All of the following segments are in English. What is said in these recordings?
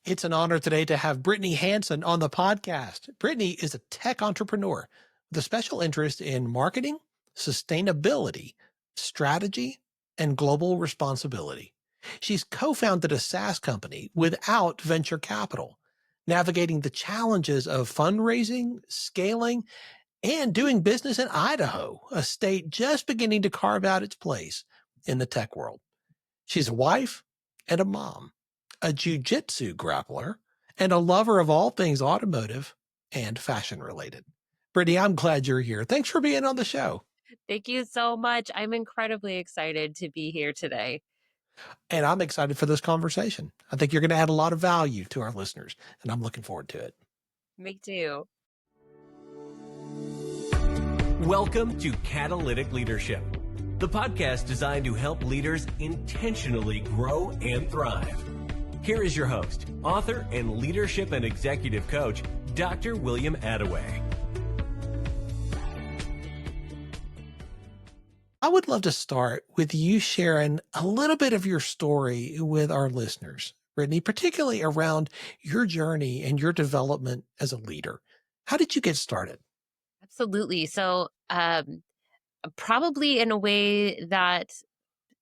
It's an honor today to have Brittany Hansen on the podcast. Brittany is a tech entrepreneur with a special interest in marketing, sustainability, strategy, and global responsibility. She's co-founded a SaaS company without venture capital, navigating the challenges of fundraising, scaling, and doing business in Idaho, a state just beginning to carve out its place in the tech world. She's a wife and a mom, a jujitsu grappler, and a lover of all things automotive and fashion related. Brittany, I'm glad you're here. Thanks for being on the show. Thank you so much. I'm incredibly excited to be here today. And I'm excited for this conversation. I think you're going to add a lot of value to our listeners, and I'm looking forward to it. Me too. Welcome to Catalytic Leadership, the podcast designed to help leaders intentionally grow and thrive. Here is your host, author, and leadership and executive coach, Dr. William Attaway. I would love to start with you sharing a little bit of your story with our listeners, Brittany, particularly around your journey and your development as a leader. How did you get started? Absolutely. So, probably in a way that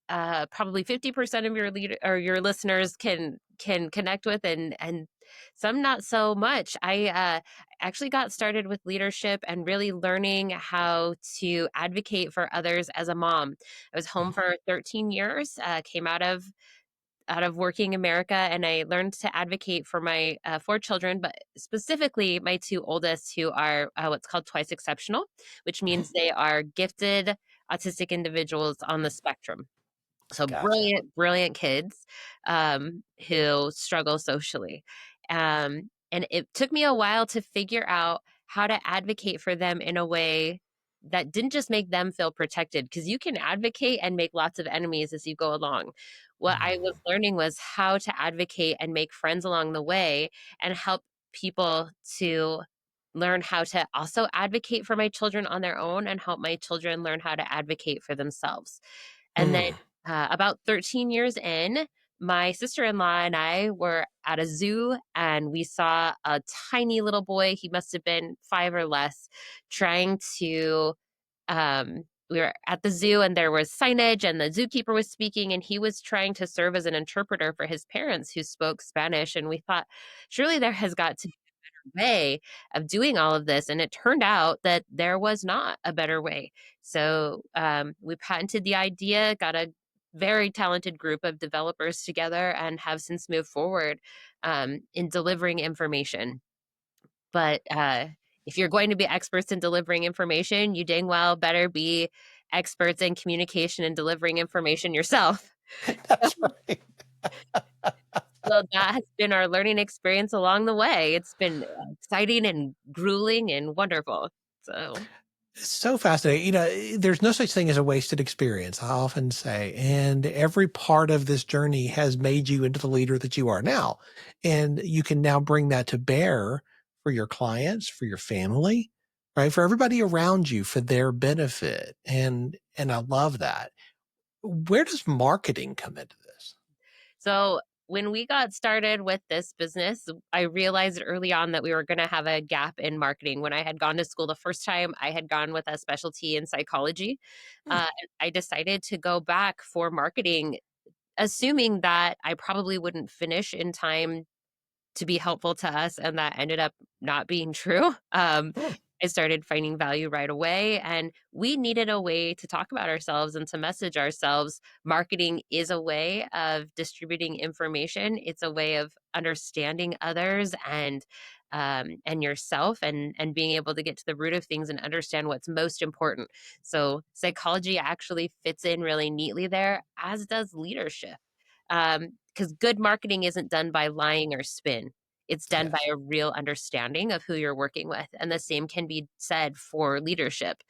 probably 50% of your leader or your listeners can connect with, and some not so much. I actually got started with leadership and really learning how to advocate for others as a mom. I was home for 13 years, came out of working America, and I learned to advocate for my 4 children, but specifically my 2 oldest, who are what's called twice exceptional, which means they are gifted autistic individuals on the spectrum. So Gotcha. brilliant kids who struggle socially. And it took me a while to figure out how to advocate for them in a way that didn't just make them feel protected, because you can advocate and make lots of enemies as you go along. What I was learning was how to advocate and make friends along the way and help people to learn how to also advocate for my children on their own and help my children learn how to advocate for themselves. And then about 13 years in, my sister-in-law and I were at a zoo, and we saw a tiny little boy. He must have been 5 or less, trying to we were at the zoo, and there was signage, and the zookeeper was speaking, and he was trying to serve as an interpreter for his parents who spoke Spanish. And we thought, surely there has got to be a better way of doing all of this. And it turned out that there was not a better way. So we patented the idea, got a very talented group of developers together, and have since moved forward in delivering information. But if you're going to be experts in delivering information, you dang well better be experts in communication and delivering information yourself. That's right. So that has been our learning experience along the way. It's been exciting and grueling and wonderful. So It's so fascinating. There's no such thing as a wasted experience, I often say. And every part of this journey has made you into the leader that you are now. And you can now bring that to bear for your clients, for your family, right? For everybody around you, for their benefit. And I love that. Where does marketing come into this? So when we got started with this business, I realized early on that we were going to have a gap in marketing. When I had gone to school the first time, I had gone with a specialty in psychology. I decided to go back for marketing, assuming that I probably wouldn't finish in time to be helpful to us, and that ended up not being true. Hmm. I started finding value right away, and we needed a way to talk about ourselves and to message ourselves. Marketing is a way of distributing information. It's a way of understanding others and yourself, and being able to get to the root of things and understand what's most important. So psychology actually fits in really neatly there, as does leadership. Because good marketing isn't done by lying or spin. It's done by Yes. a real understanding of who you're working with. And the same can be said for leadership.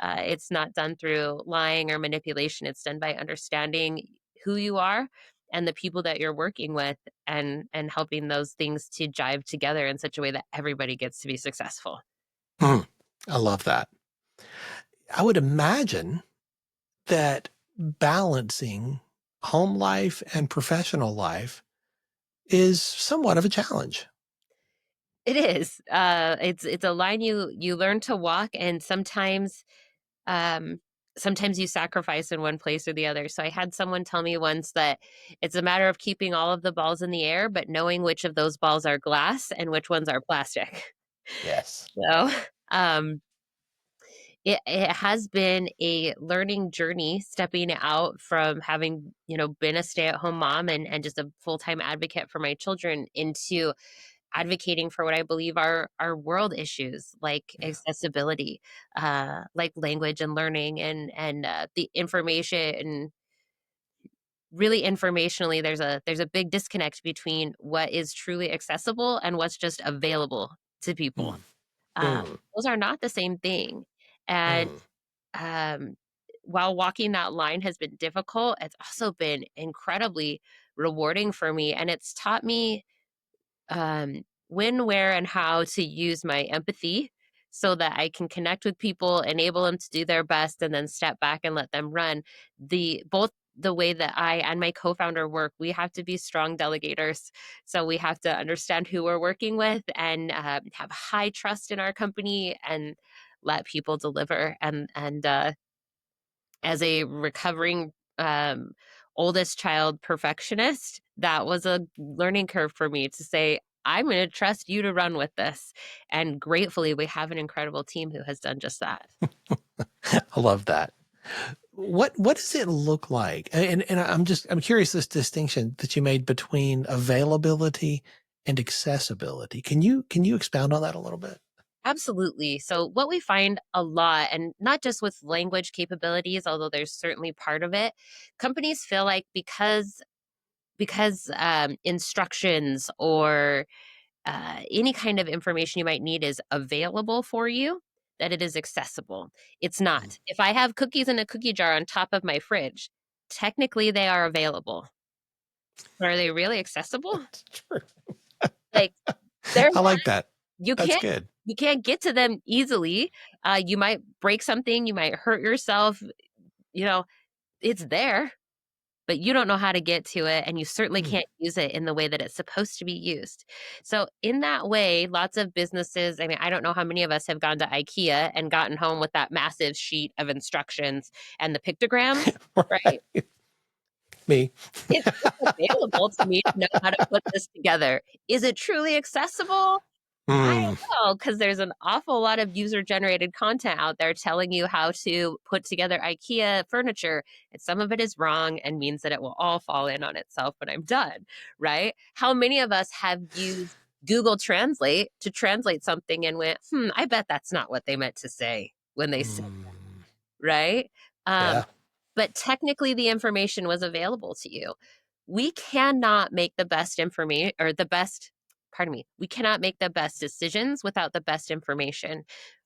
It's not done through lying or manipulation. It's done by understanding who you are and the people that you're working with, and helping those things to jive together in such a way that everybody gets to be successful. Hmm. I love that. I would imagine that balancing home life and professional life is somewhat of a challenge. It is. It's a line you learn to walk, and um, sometimes you sacrifice in one place or the other. So I had someone tell me once that it's a matter of keeping all of the balls in the air, but knowing which of those balls are glass and which ones are plastic. Yes. So, um, it has been a learning journey stepping out from having, been a stay-at-home mom and just a full-time advocate for my children into advocating for what I believe are world issues like Yeah. accessibility, like language and learning and the information. And really informationally, there's a big disconnect between what is truly accessible and what's just available to people. Mm, mm, Those are not the same thing. And mm. um, while walking that line has been difficult, it's also been incredibly rewarding for me. And it's taught me when, where, and how to use my empathy so that I can connect with people, enable them to do their best, and then step back and let them run. Both the way that I and my co-founder work, we have to be strong delegators. So we have to understand who we're working with and have high trust in our company and let people deliver. And as a recovering oldest child perfectionist, that was a learning curve for me to say, I'm going to trust you to run with this. And gratefully, we have an incredible team who has done just that. I love that. What does it look like? And I'm curious, this distinction that you made between availability and accessibility. Can you expound on that a little bit? Absolutely. So, what we find a lot, and not just with language capabilities, although there's certainly part of it, companies feel like because instructions or any kind of information you might need is available for you, that it is accessible. It's Mm. not. If I have cookies in a cookie jar on top of my fridge, technically they are available. But are they really accessible? That's true. Like they're I not. like that. You That's can't good. you can't get to them easily. You might break something, you might hurt yourself, you know, it's there, but you don't know how to get to it, and you certainly Mm. can't use it in the way that it's supposed to be used. So in that way, lots of businesses, I mean, I don't know how many of us have gone to IKEA and gotten home with that massive sheet of instructions and the pictograms, right? Right. Me. It's available to me to know how to put this together. Is it truly accessible? I Mm. don't know, because there's an awful lot of user-generated content out there telling you how to put together IKEA furniture, and some of it is wrong and means that it will all fall in on itself when I'm done, right? How many of us have used Google Translate to translate something and went, I bet that's not what they meant to say when they said, Mm. right? Um, Yeah. but technically the information was available to you. We cannot make the best information or the best, pardon me, we cannot make the best decisions without the best information.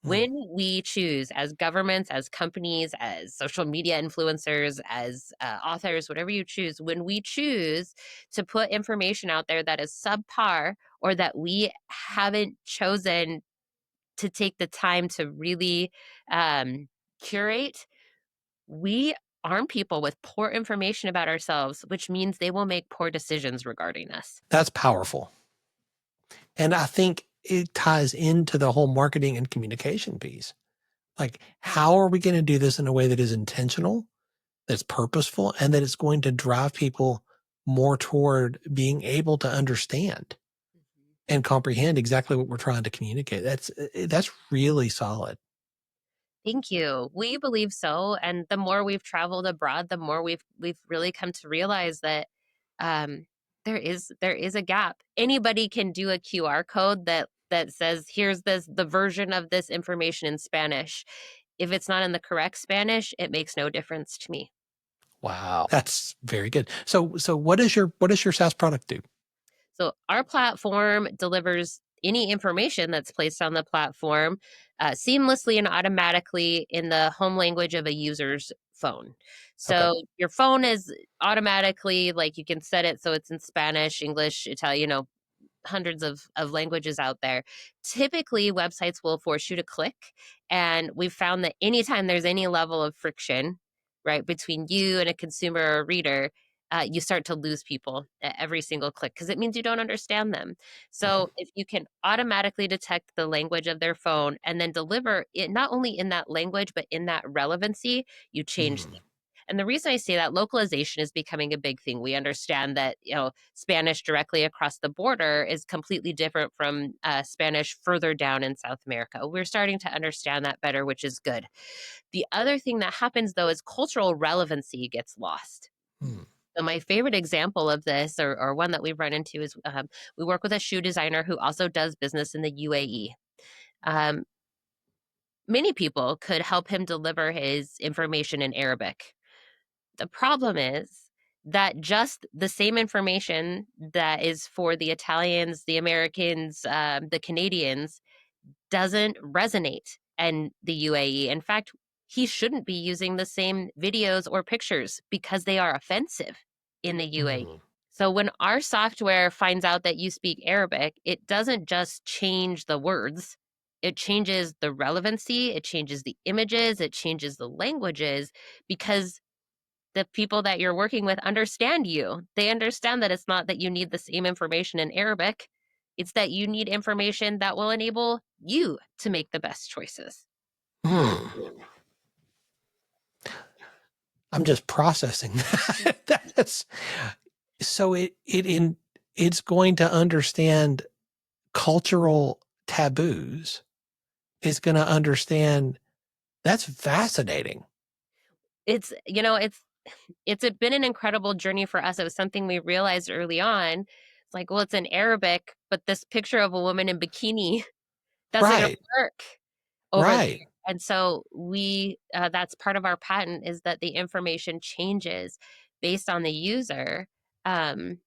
Mm. When we choose as governments, as companies, as social media influencers, as authors, whatever you choose, when we choose to put information out there that is subpar or that we haven't chosen to take the time to really um, curate, we arm people with poor information about ourselves, which means they will make poor decisions regarding us. That's powerful. And I think it ties into the whole marketing and communication piece. Like, how are we going to do this in a way that is intentional, that's purposeful, and that it's going to drive people more toward being able to understand and comprehend exactly what we're trying to communicate? That's really solid. Thank you. We believe so, and the more we've traveled abroad, the more we've really come to realize that um, there is a gap. Anybody can do a QR code that says, "Here's the version of this information in Spanish." If it's not in the correct Spanish, it makes no difference to me. Wow. That's very good. So what does your SaaS product do? So our platform delivers any information that's placed on the platform seamlessly and automatically in the home language of a user's phone. Okay. So your phone is automatically, like, you can set it so it's in Spanish, English, Italian, hundreds of languages out there. Typically, websites will force you to click. And we've found that anytime there's any level of friction, right, between you and a consumer or a reader, you start to lose people at every single click because it means you don't understand them. So if you can automatically detect the language of their phone and then deliver it not only in that language, but in that relevancy, you change Mm. and the reason I say that localization is becoming a big thing. We understand that, Spanish directly across the border is completely different from Spanish further down in South America. We're starting to understand that better, which is good. The other thing that happens, though, is cultural relevancy gets lost. Mm. So my favorite example of this, or one that we've run into, is we work with a shoe designer who also does business in the UAE. Um, Many people could help him deliver his information in Arabic. The problem is that just the same information that is for the Italians, the Americans, the Canadians doesn't resonate in the UAE. In fact, he shouldn't be using the same videos or pictures because they are offensive in the UAE. Mm. So when our software finds out that you speak Arabic, it doesn't just change the words. It changes the relevancy, it changes the images, it changes the languages because the people that you're working with understand you. They understand that it's not that you need the same information in Arabic. It's that you need information that will enable you to make the best choices. Mm. I'm just processing that. That's so it's going to understand cultural taboos. It's going to understand. That's fascinating. It's been an incredible journey for us. It was something we realized early on. It's like, well, it's in Arabic, but this picture of a woman in bikini doesn't gonna Right. work over there. Right. And so that's part of our patent is that the information changes based on the user. Um,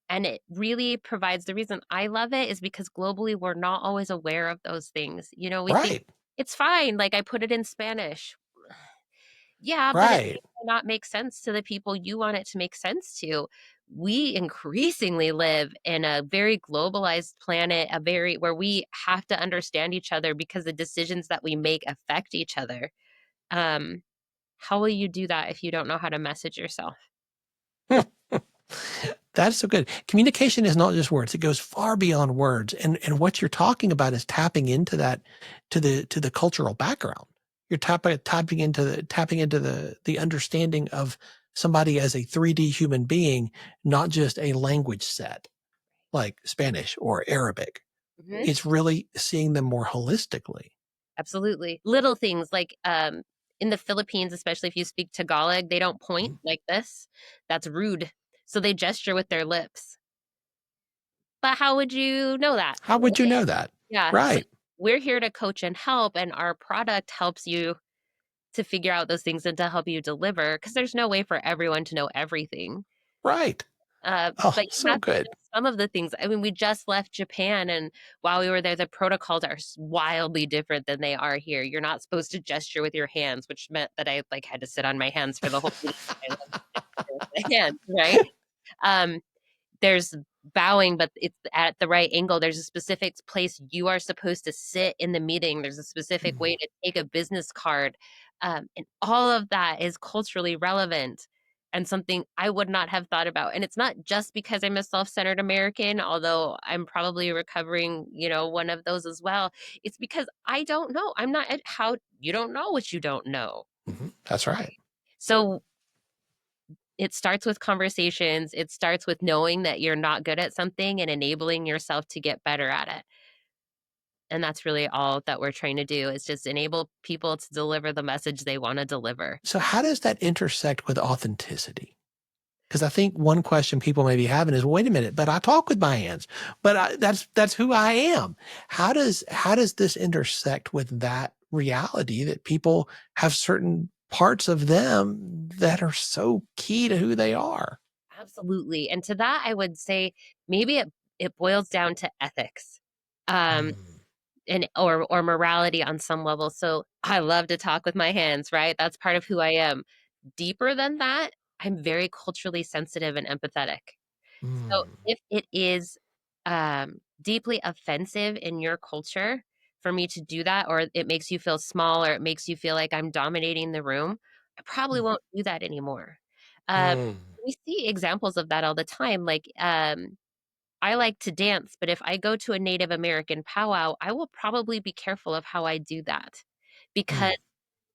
and it really provides the reason I love it is because globally we're not always aware of those things. We think Right. it's fine. Like I put it in Spanish. Yeah, but it Right. may not make sense to the people you want it to make sense to. We increasingly live in a very globalized planet, where we have to understand each other because the decisions that we make affect each other. Um, how will you do that if you don't know how to message yourself? That's so good. Communication is not just words. It goes far beyond words. And what you're talking about is tapping into that, to the cultural background. You're tapping into the understanding of somebody as a 3D human being, not just a language set like Spanish or Arabic. Mhm. It's really seeing them more holistically. Absolutely. Little things like in the Philippines, especially if you speak Tagalog, they don't point Mhm. like this. That's rude. So they gesture with their lips. But how would you know that? How would you know that? Yeah, it's like Right. we're here to coach and help, and our product helps you to figure out those things and to help you deliver because there's no way for everyone to know everything. Right. Oh, But you so have to good. know some of the things. I mean, we just left Japan, and while we were there, the protocols are wildly different than they are here. You're not supposed to gesture with your hands, which meant that I like had to sit on my hands for the whole meeting. I love to gesture with my hands, right? Um, there's bowing, but it's at the right angle. There's a specific place you are supposed to sit in the meeting. There's a specific way to take a business card. And all of that is culturally relevant and something I would not have thought about. And it's not just because I'm a self-centered American, although I'm probably recovering, one of those as well. It's because I don't know. I'm not at how you don't know what you don't know. That's right. So it starts with conversations. It starts with knowing that you're not good at something and enabling yourself to get better at it. And that's really all that we're trying to do is just enable people to deliver the message they want to deliver. So how does that intersect with authenticity? Because I think one question people may be having is, well, wait a minute, but I talk with my hands, but that's who I am. How does this intersect with that reality that people have certain parts of them that are so key to who they are? Absolutely. And to that, I would say maybe it boils down to ethics. Um, Mm. and or morality on some level. So I love to talk with my hands, right? That's part of who I am. Deeper than that, I'm very culturally sensitive and empathetic. So Mm. if it is deeply offensive in your culture for me to do that, or it makes you feel small, or it makes you feel like I'm dominating the room, I probably Mm. won't do that anymore. Um, Mm. we see examples of that all the time. Like, I like to dance, but if I go to a Native American powwow, I will probably be careful of how I do that because Mm.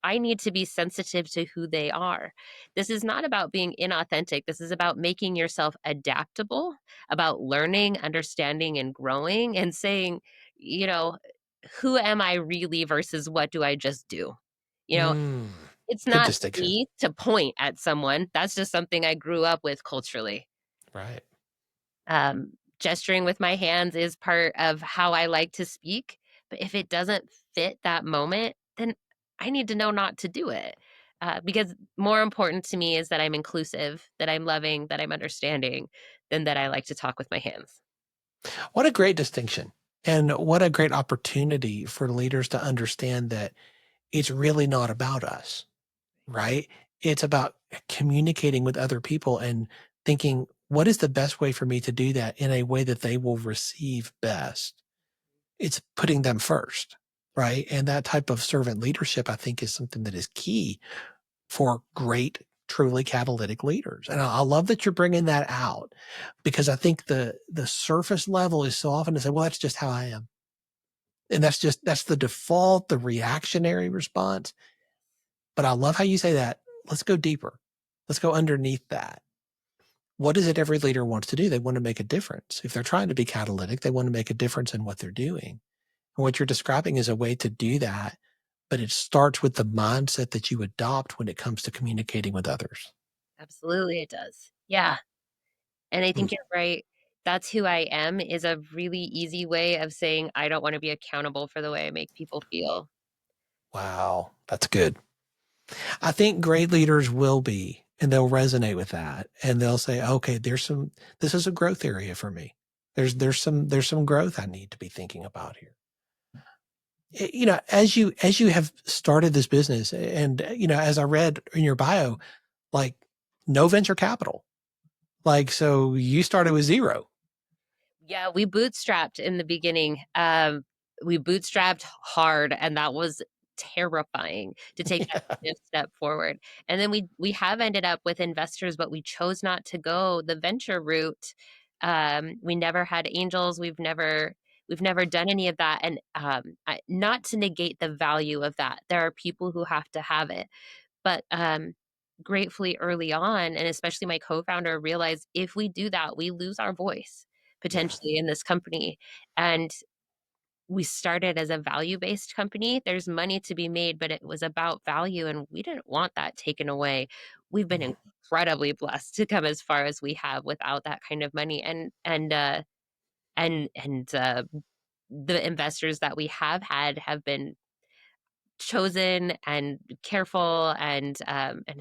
I need to be sensitive to who they are. This is not about being inauthentic. This is about making yourself adaptable, about learning, understanding, and growing, and saying, you know, who am I really versus what do I just do? You know, Mm. it's Good not distinction. me to point at someone. That's just something I grew up with culturally. Right. Gesturing with my hands is part of how I like to speak, but if it doesn't fit that moment, then I need to know not to do it. Because more important to me is that I'm inclusive, that I'm loving, that I'm understanding, than that I like to talk with my hands. What a great distinction. And what a great opportunity for leaders to understand that it's really not about us, right? It's about communicating with other people and thinking, what is the best way for me to do that in a way that they will receive best? It's putting them first, right? And that type of servant leadership, I think, is something that is key for great, truly catalytic leaders. And I love that you're bringing that out because I think the surface level is so often to say, well, that's just how I am. And that's the default, the reactionary response. But I love how you say that. Let's go deeper. Let's go underneath that. What is it every leader wants to do? They want to make a difference. If they're trying to be catalytic, they want to make a difference in what they're doing. And what you're describing is a way to do that, but it starts with the mindset that you adopt when it comes to communicating with others. Absolutely, it does. Yeah. And I Hmm. think you're right. That's who I am is a really easy way of saying I don't want to be accountable for the way I make people feel. Wow, that's good. I think great leaders will be, and they'll resonate with that, and they'll say, "Okay, this is a growth area for me. There's some growth I need to be thinking about here." As you have started this business, and as I read in your bio, like no venture capital, like so you started with zero. Yeah, we bootstrapped in the beginning. We bootstrapped hard, and that was terrifying to take that step forward. And then we have ended up with investors, but we chose not to go the venture route. We never had angels. We've never done any of that. And not to negate the value of that, there are people who have to have it. But gratefully early on, and especially my co-founder realized if we do that, we lose our voice Yeah. potentially in this company. And we started as a value-based company. There's money to be made, but it was about value, and we didn't want that taken away. We've been Mm. incredibly blessed to come as far as we have without that kind of money. And the investors that we have had have been chosen and careful, and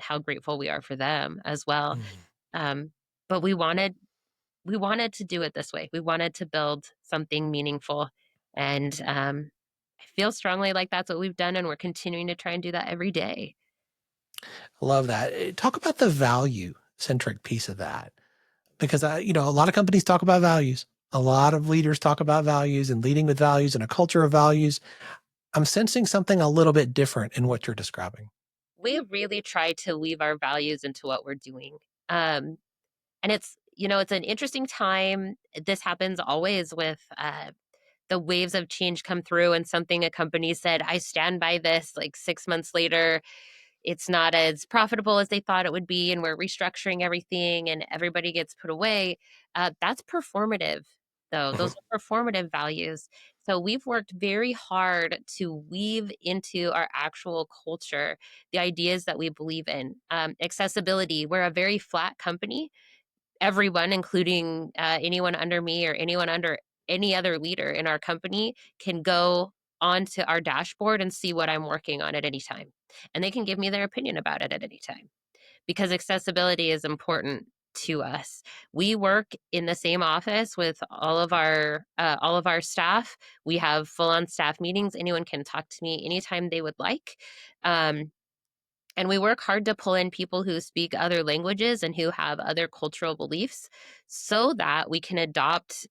how grateful we are for them as well. Mm. Um, but we wanted to do it this way. We wanted to build something meaningful, and I feel strongly like that's what we've done, and we're continuing to try and do that every day. Love that. Talk about the value centric piece of that. Because a lot of companies talk about values. A lot of leaders talk about values and leading with values and a culture of values. I'm sensing something a little bit different in what you're describing. We really try to weave our values into what we're doing. Um, and it's an interesting time. This happens always with the waves of change come through, and something a company said, I stand by this, like 6 months later, it's not as profitable as they thought it would be, and we're restructuring everything and everybody gets put away. That's performative, though. Mhm. Those are performative values. So we've worked very hard to weave into our actual culture the ideas that we believe in. Accessibility, we're a very flat company. Everyone, including anyone under me or anyone under any other leader in our company, can go onto our dashboard and see what I'm working on at any time. And they can give me their opinion about it at any time because accessibility is important to us. We work in the same office with all of our staff. We have full-on staff meetings. Anyone can talk to me anytime they would like. Um, and we work hard to pull in people who speak other languages and who have other cultural beliefs so that we can adopt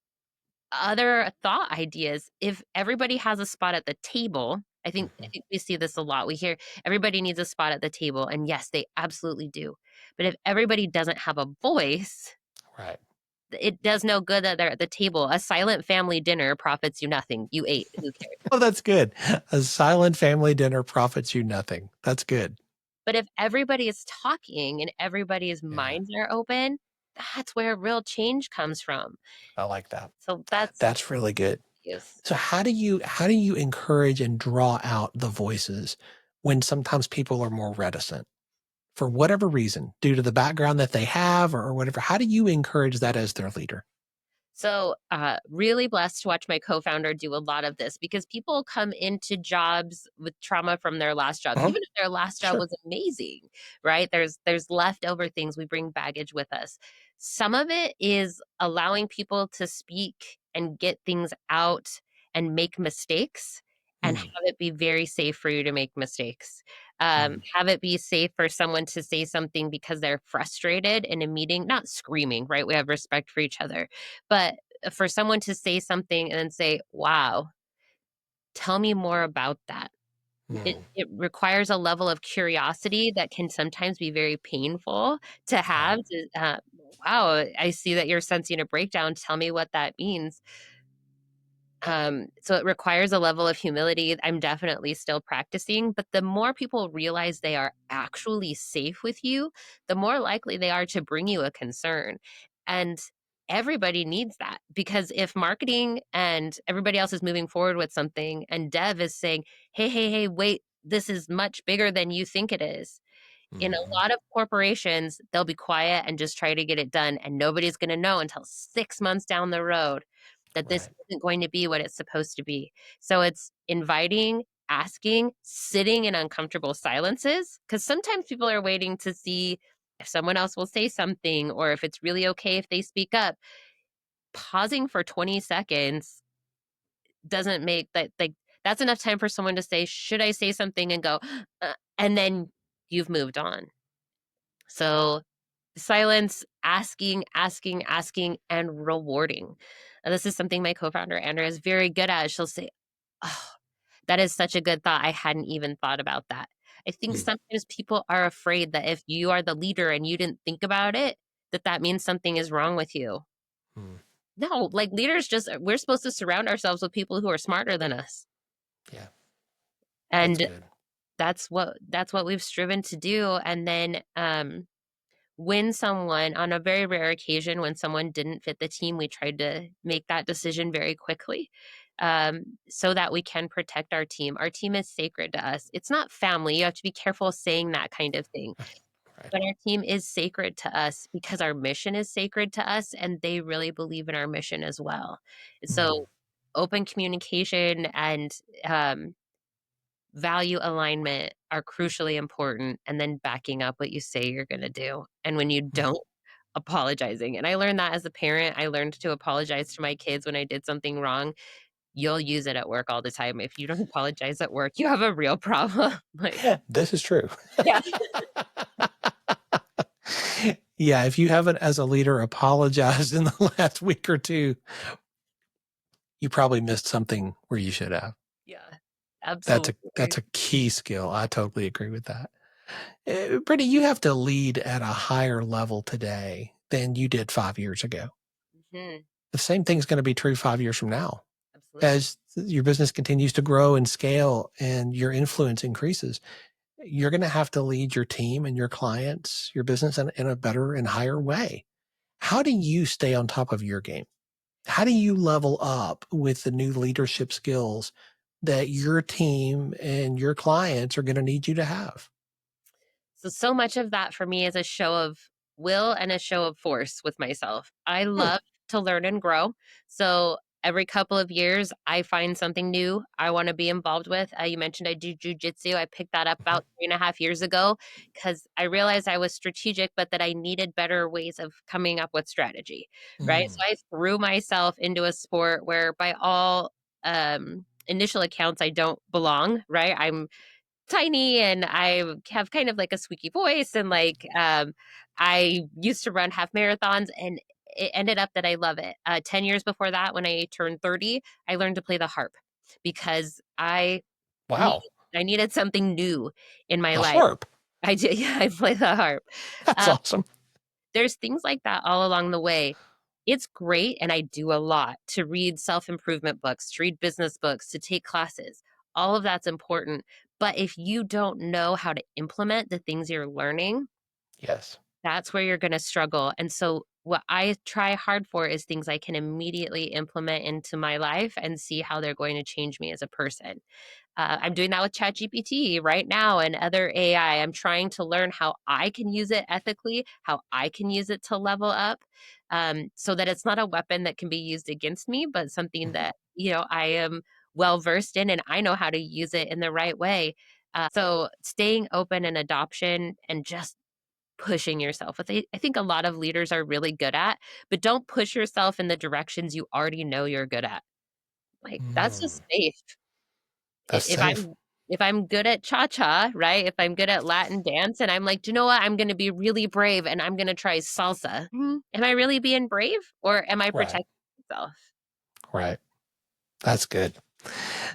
other thought ideas. If everybody has a spot at the table, I think we see this a lot. We hear everybody needs a spot at the table, and yes, they absolutely do. But if everybody doesn't have a voice, Right. it does no good that they're at the table. A silent family dinner profits you nothing. You ate. Who cares? Oh, that's good. A silent family dinner profits you nothing. That's good. But if everybody is talking and everybody's Yeah. minds are open, that's where real change comes from. I like that. So that's That's really good. yes. So how do you encourage and draw out the voices when sometimes people are more reticent for whatever reason, due to the background that they have or whatever? How do you encourage that as their leader? So, really blessed to watch my co-founder do a lot of this because people come into jobs with trauma from their last job, Uh-huh. even if their last job Sure. was amazing, right? There's leftover things. We bring baggage with us. Some of it is allowing people to speak and get things out and make mistakes and Mm, have it be very safe for you to make mistakes. mm, Have it be safe for someone to say something because they're frustrated in a meeting, not screaming, right? We have respect for each other, but for someone to say something and then say, wow, tell me more about that. mm. It requires a level of curiosity that can sometimes be very painful to Right. have. Wow, I see that you're sensing a breakdown. Tell me what that means. So it requires a level of humility I'm definitely still practicing, but the more people realize they are actually safe with you, the more likely they are to bring you a concern. And everybody needs that because if marketing and everybody else is moving forward with something and dev is saying, hey, wait, this is much bigger than you think it is. In a Mhm. lot of corporations, they'll be quiet and just try to get it done, and nobody's going to know until 6 months down the road that this Right. isn't going to be what it's supposed to be. So it's inviting, asking, sitting in uncomfortable silences, because sometimes people are waiting to see if someone else will say something or if it's really okay if they speak up. Pausing for 20 seconds doesn't make that, like, that's enough time for someone to say, should I say something, and go, and then you've moved on. So silence, asking, and rewarding. And this is something my co-founder Andrea is very good at. She'll say, "Oh, that is such a good thought. I hadn't even thought about that." I think Mm, sometimes people are afraid that if you are the leader and you didn't think about it, that that means something is wrong with you. mm. No, like leaders just we're supposed to surround ourselves with people who are smarter than us. Yeah, that's And good. that's what we've striven to do. And then when someone, on a very rare occasion, when someone didn't fit the team, we tried to make that decision very quickly, so that we can protect our team. Our team is sacred to us. It's not family. You have to be careful saying that kind of thing. Right. But our team is sacred to us because our mission is sacred to us, and they really believe in our mission as well. Mm, So open communication and um, value alignment are crucially important, and then backing up what you say you're going to do. And when you mm. don't, apologizing. And I learned that as a parent. I learned to apologize to my kids when I did something wrong. You'll use it at work all the time. If you don't apologize at work, you have a real problem. Like, This is true. yeah. Yeah, if you haven't, as a leader, apologized in the last week or two, you probably missed something where you should have. Yeah. That's Absolutely. a key skill. I totally agree with that. Brittany, you have to lead at a higher level today than you did 5 years ago. Mhm. The same thing's going to be true 5 years from now. Absolutely. As your business continues to grow and scale and your influence increases, you're going to have to lead your team and your clients, your business in a better and higher way. How do you stay on top of your game? How do you level up with the new leadership skills that your team and your clients are going to need you to have? So much of that for me is a show of will and a show of force with myself. I Hmm. love to learn and grow. So every couple of years, I find something new I want to be involved with. You mentioned I do jujitsu. I picked that up about 3.5 years ago because I realized I was strategic, but that I needed better ways of coming up with strategy, right? So Mm, I threw myself into a sport where, by all initial accounts, I don't belong, right? I'm tiny and I have kind of like a squeaky voice, and like I used to run half marathons, and it ended up that I love it. 10 years before that, when I turned 30, I learned to play the harp because I need, Wow. I needed something new in my The life. harp. I did, yeah, I play the harp. That's Um, awesome. there's things like that all along the way. It's great, and I do a lot to read self-improvement books, to read business books, to take classes. All of that's important. But if you don't know how to implement the things you're learning, Yes. that's where you're going to struggle. And so what I try hard for is things I can immediately implement into my life and see how they're going to change me as a person. I'm doing that with ChatGPT right now and other AI. I'm trying to learn how I can use it ethically, how I can use it to level up, so that it's not a weapon that can be used against me, but something Mhm. that, I am well versed in and I know how to use it in the right way. So staying open and adoption and just pushing yourself. I think a lot of leaders are really good at, but don't push yourself in the directions you already know you're good at. Like, that's Mm, just safe. that's If safe. I'm good at cha-cha, right? If I'm good at Latin dance and I'm like, "Do you know what? I'm gonna be really brave and I'm gonna try salsa." Am I really being brave or am I Right. protecting myself? Right. That's good.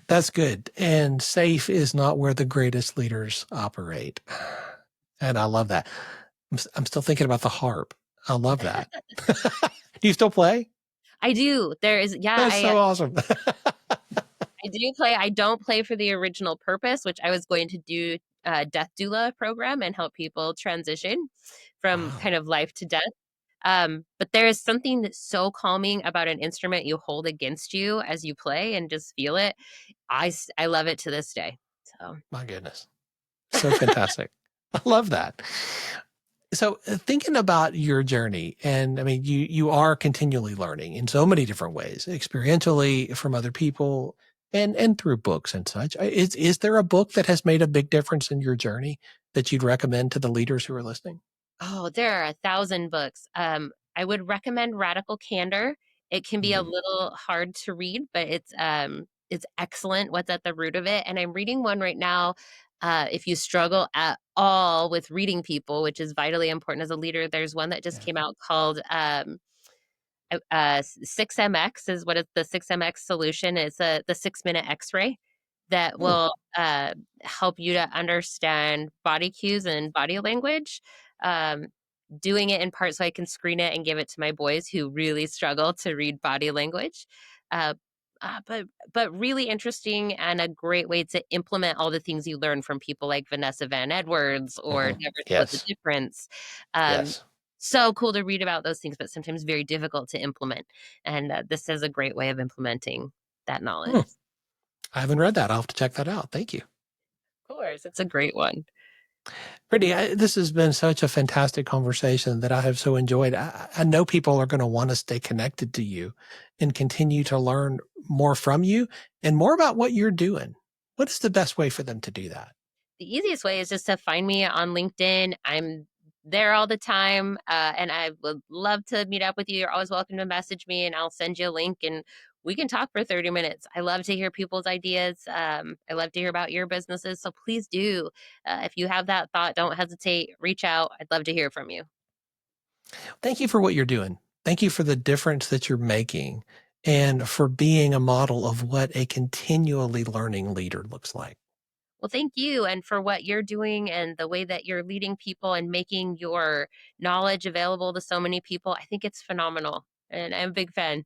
That's good. And safe is not where the greatest leaders operate. And I love that. I'm still thinking about the harp. I love that. Do you still play? I do. There is yeah, That's so awesome. I do play. I don't play for the original purpose, which I was going to do a death doula program and help people transition from Wow. kind of life to death. But there is something that's so calming about an instrument you hold against you as you play and just feel it. I love it to this day. So My goodness. So fantastic. I love that. So thinking about your journey, and I mean, you are continually learning in so many different ways, experientially from other people and through books and such. Is there a book that has made a big difference in your journey that you'd recommend to the leaders who are listening? oh, there are 1,000 books. I would recommend Radical Candor. It can be a Mm, little hard to read, but it's excellent what's at the root of it. And I'm reading one right now. If you struggle at all with reading people, which is vitally important as a leader, there's one that just yeah. came out called 6MX is what it's the 6MX solution. It's the 6-minute X-ray that Mm, will help you to understand body cues and body language. Um, doing it in part so I can screen it and give it to my boys who really struggle to read body language. Uh, but really interesting and a great way to implement all the things you learn from people like Vanessa Van Edwards or mhm. Never Split the Yes. Difference. Um, Yes. so cool to read about those things, but sometimes very difficult to implement. And this is a great way of implementing that knowledge. Hmm. I haven't read that. I'll have to check that out. Thank you. Of course, it's a great one. Brittany, this has been such a fantastic conversation that I have so enjoyed. I know people are going to want to stay connected to you and continue to learn more from you and more about what you're doing. What is the best way for them to do that? The easiest way is just to find me on LinkedIn. I'm there all the time, and I would love to meet up with you. You're always welcome to message me, and I'll send you a link, and we can talk for 30 minutes. I love to hear people's ideas. I love to hear about your businesses, so please do. If you have that thought, don't hesitate. Reach out. I'd love to hear from you. Thank you for what you're doing. Thank you for the difference that you're making and for being a model of what a continually learning leader looks like. Well, thank you, and for what you're doing and the way that you're leading people and making your knowledge available to so many people. I think it's phenomenal, and I'm a big fan.